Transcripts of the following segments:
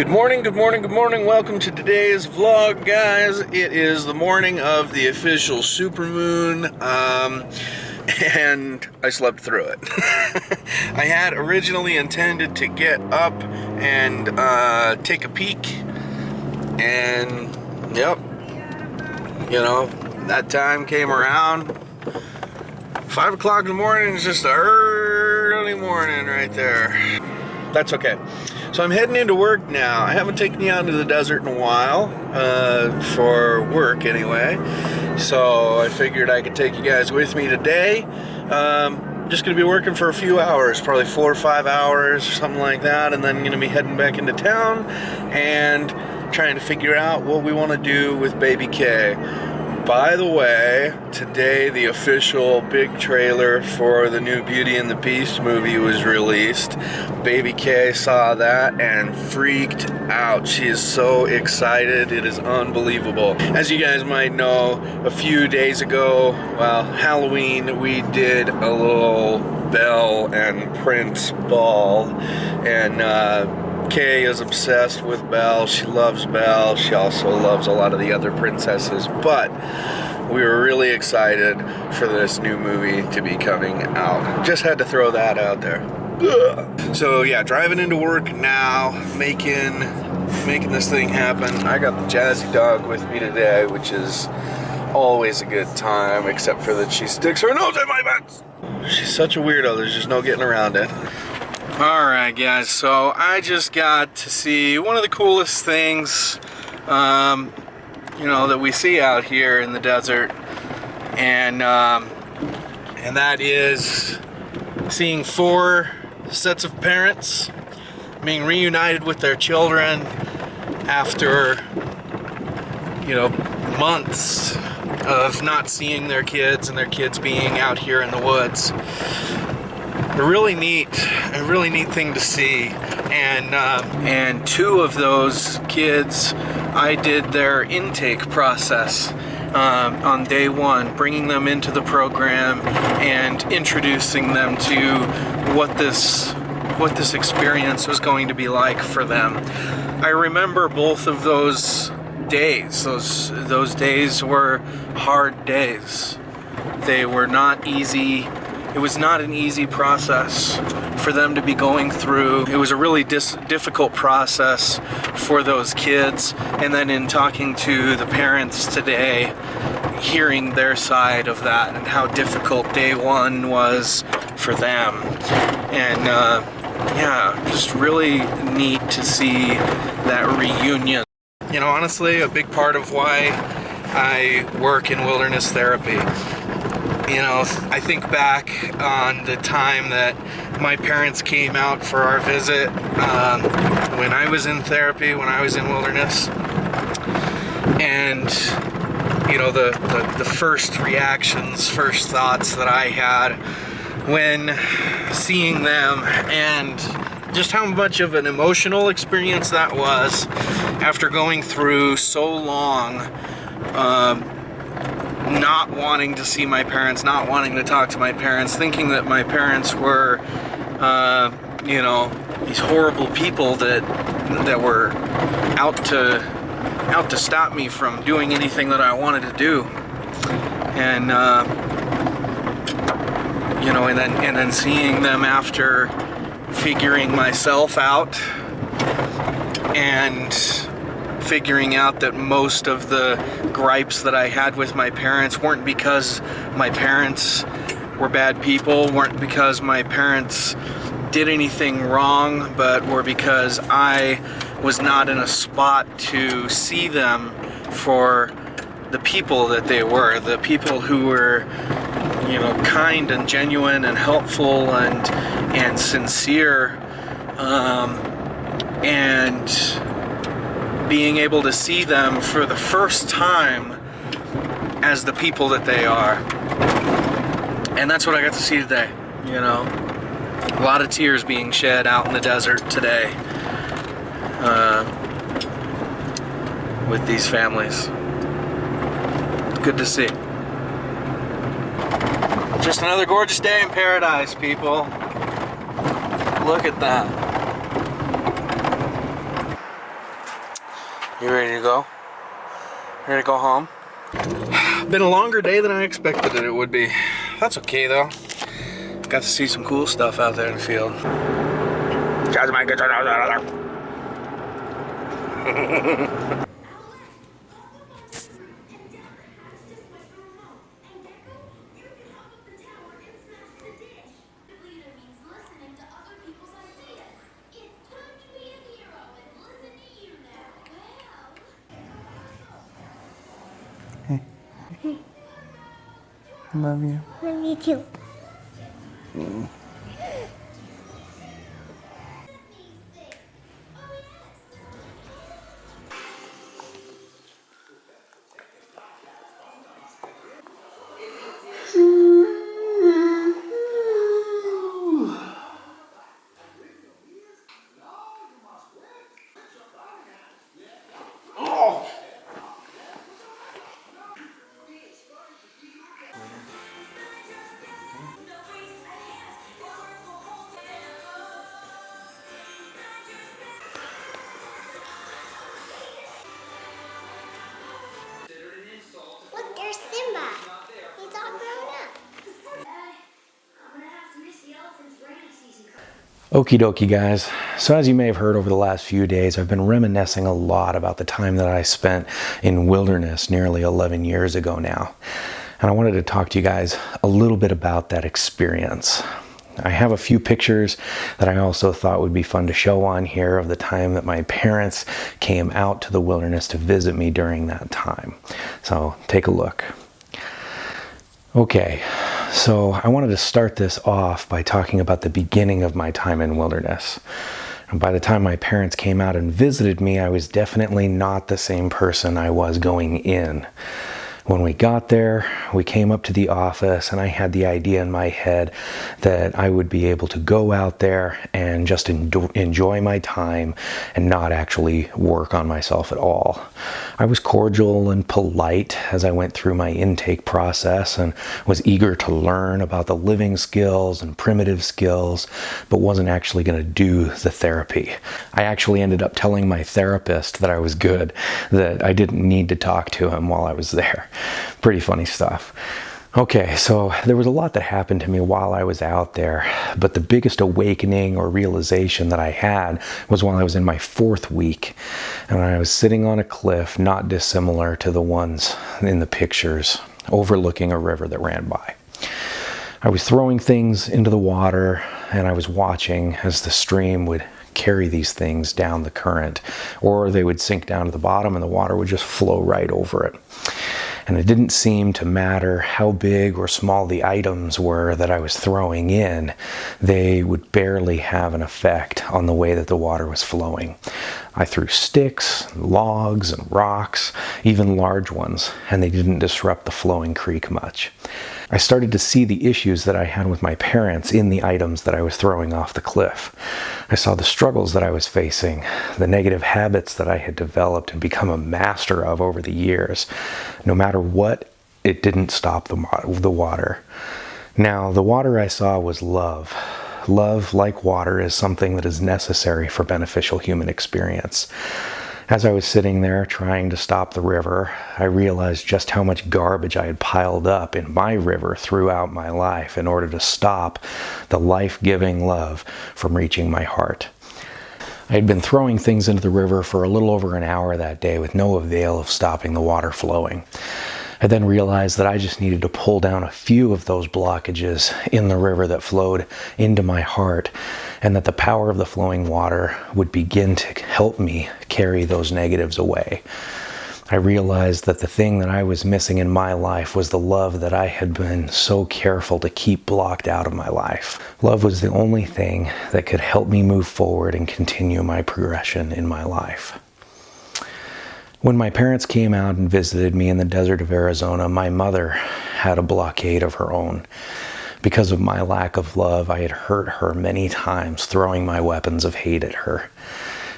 Good morning, good morning, good morning. Welcome to today's vlog, guys. It is the morning of the official supermoon, and I slept through it. I had originally intended to get up and take a peek, and yep, you know, that time came around. 5 o'clock in the morning is just an early morning right there. That's okay. So I'm heading into work now. I haven't taken you out into the desert in a while, for work anyway. So I figured I could take you guys with me today. Just gonna be working for a few hours, probably 4 or 5 hours or something like that, and then gonna be heading back into town and trying to figure out what we want to do with baby Kae. By the way, today the official big trailer for the new Beauty and the Beast movie was released. Baby Kae saw that and freaked out. She is so excited. It is unbelievable. As you guys might know, a few days ago, well, Halloween, we did a little Belle and Prince ball, and Kae is obsessed with Belle. She loves Belle. She also loves a lot of the other princesses, but we were really excited for this new movie to be coming out. Just had to throw that out there. Ugh. So yeah, driving into work now, making this thing happen. I got the Jazzy dog with me today, which is always a good time, except for that she sticks her nose in my pants. She's such a weirdo, there's just no getting around it. Alright guys, so I just got to see one of the coolest things, you know, that we see out here in the desert, and that is seeing 4 sets of parents being reunited with their children after, you know, months of not seeing their kids and their kids being out here in the woods. A really neat thing to see, and 2 of those kids, I did their intake process on day 1, bringing them into the program and introducing them to what this experience was going to be like for them. I remember both of those days. Those days were hard days. They were not easy. It was not an easy process for them to be going through. It was a really difficult process for those kids. And then in talking to the parents today, hearing their side of that and how difficult day 1 was for them. And yeah, just really neat to see that reunion. You know, honestly, a big part of why I work in wilderness therapy. You know, I think back on the time that my parents came out for our visit when I was in therapy, when I was in wilderness, and you know, the first reactions, first thoughts that I had when seeing them, and just how much of an emotional experience that was after going through so long not wanting to see my parents, not wanting to talk to my parents, thinking that my parents were, you know, these horrible people that were out to stop me from doing anything that I wanted to do, and you know, and then seeing them after figuring myself out and figuring out that most of the gripes that I had with my parents weren't because my parents were bad people, weren't because my parents did anything wrong, but were because I was not in a spot to see them for the people that they were, the people who were, you know, kind and genuine and helpful and sincere, and being able to see them for the first time as the people that they are. And that's what I got to see today, you know. A lot of tears being shed out in the desert today with these families. Good to see. Just another gorgeous day in paradise, people. Look at that. You ready to go? Ready to go home? Been a longer day than I expected it would be. That's okay though. Got to see some cool stuff out there in the field. Love you. Love you too. Look, there's Simba. He's all grown up. I'm gonna have to miss the elephant's rainy season. Okie dokie, guys. So as you may have heard over the last few days, I've been reminiscing a lot about the time that I spent in wilderness nearly 11 years ago now. And I wanted to talk to you guys a little bit about that experience. I have a few pictures that I also thought would be fun to show on here of the time that my parents came out to the wilderness to visit me during that time. So take a look. Okay, so I wanted to start this off by talking about the beginning of my time in wilderness. And by the time my parents came out and visited me, I was definitely not the same person I was going in. When we got there, we came up to the office and I had the idea in my head that I would be able to go out there and just enjoy my time and not actually work on myself at all. I was cordial and polite as I went through my intake process and was eager to learn about the living skills and primitive skills, but wasn't actually going to do the therapy. I actually ended up telling my therapist that I was good, that I didn't need to talk to him while I was there. Pretty funny stuff. Okay, so there was a lot that happened to me while I was out there, but the biggest awakening or realization that I had was while I was in my 4th week, and I was sitting on a cliff not dissimilar to the ones in the pictures, overlooking a river that ran by. I was throwing things into the water, and I was watching as the stream would carry these things down the current, or they would sink down to the bottom and the water would just flow right over it. And it didn't seem to matter how big or small the items were that I was throwing in, they would barely have an effect on the way that the water was flowing. I threw sticks, logs, and rocks, even large ones, and they didn't disrupt the flowing creek much. I started to see the issues that I had with my parents in the items that I was throwing off the cliff. I saw the struggles that I was facing, the negative habits that I had developed and become a master of over the years. No matter what, it didn't stop the water. Now, the water I saw was love. Love, like water, is something that is necessary for beneficial human experience. As I was sitting there trying to stop the river, I realized just how much garbage I had piled up in my river throughout my life in order to stop the life-giving love from reaching my heart. I had been throwing things into the river for a little over an hour that day with no avail of stopping the water flowing. I then realized that I just needed to pull down a few of those blockages in the river that flowed into my heart, and that the power of the flowing water would begin to help me carry those negatives away. I realized that the thing that I was missing in my life was the love that I had been so careful to keep blocked out of my life. Love was the only thing that could help me move forward and continue my progression in my life. When my parents came out and visited me in the desert of Arizona, my mother had a blockade of her own. Because of my lack of love, I had hurt her many times, throwing my weapons of hate at her.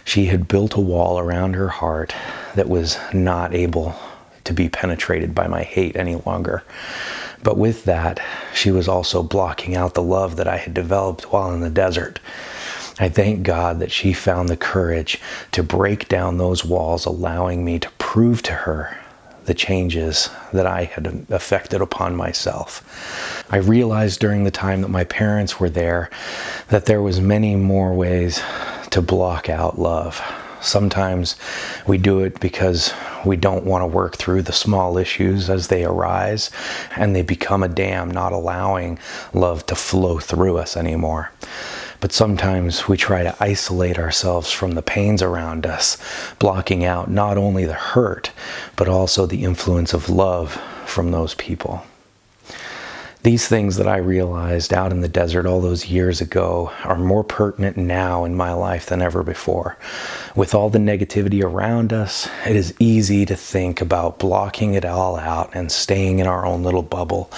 She had built a wall around her heart that was not able to be penetrated by my hate any longer. But with that, she was also blocking out the love that I had developed while in the desert. I thank God that she found the courage to break down those walls, allowing me to prove to her the changes that I had affected upon myself. I realized during the time that my parents were there that there was many more ways to block out love. Sometimes we do it because we don't want to work through the small issues as they arise, and they become a dam, not allowing love to flow through us anymore. But sometimes we try to isolate ourselves from the pains around us, blocking out not only the hurt, but also the influence of love from those people. These things that I realized out in the desert all those years ago are more pertinent now in my life than ever before. With all the negativity around us, it is easy to think about blocking it all out and staying in our own little bubble.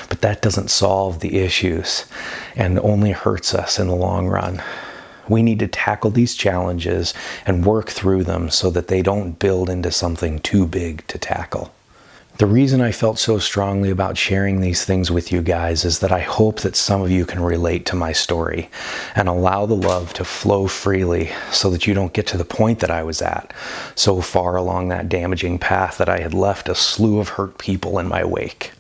But that doesn't solve the issues and only hurts us in the long run. We need to tackle these challenges and work through them so that they don't build into something too big to tackle. The reason I felt so strongly about sharing these things with you guys is that I hope that some of you can relate to my story and allow the love to flow freely so that you don't get to the point that I was at, so far along that damaging path that I had left a slew of hurt people in my wake.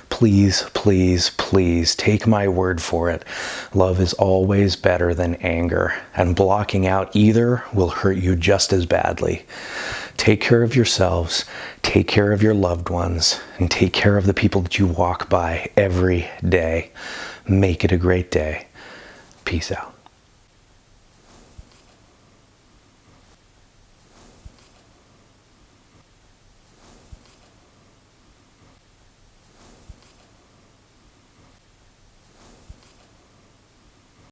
Please, please, please take my word for it. Love is always better than anger, and blocking out either will hurt you just as badly. Take care of yourselves, take care of your loved ones, and take care of the people that you walk by every day. Make it a great day. Peace out.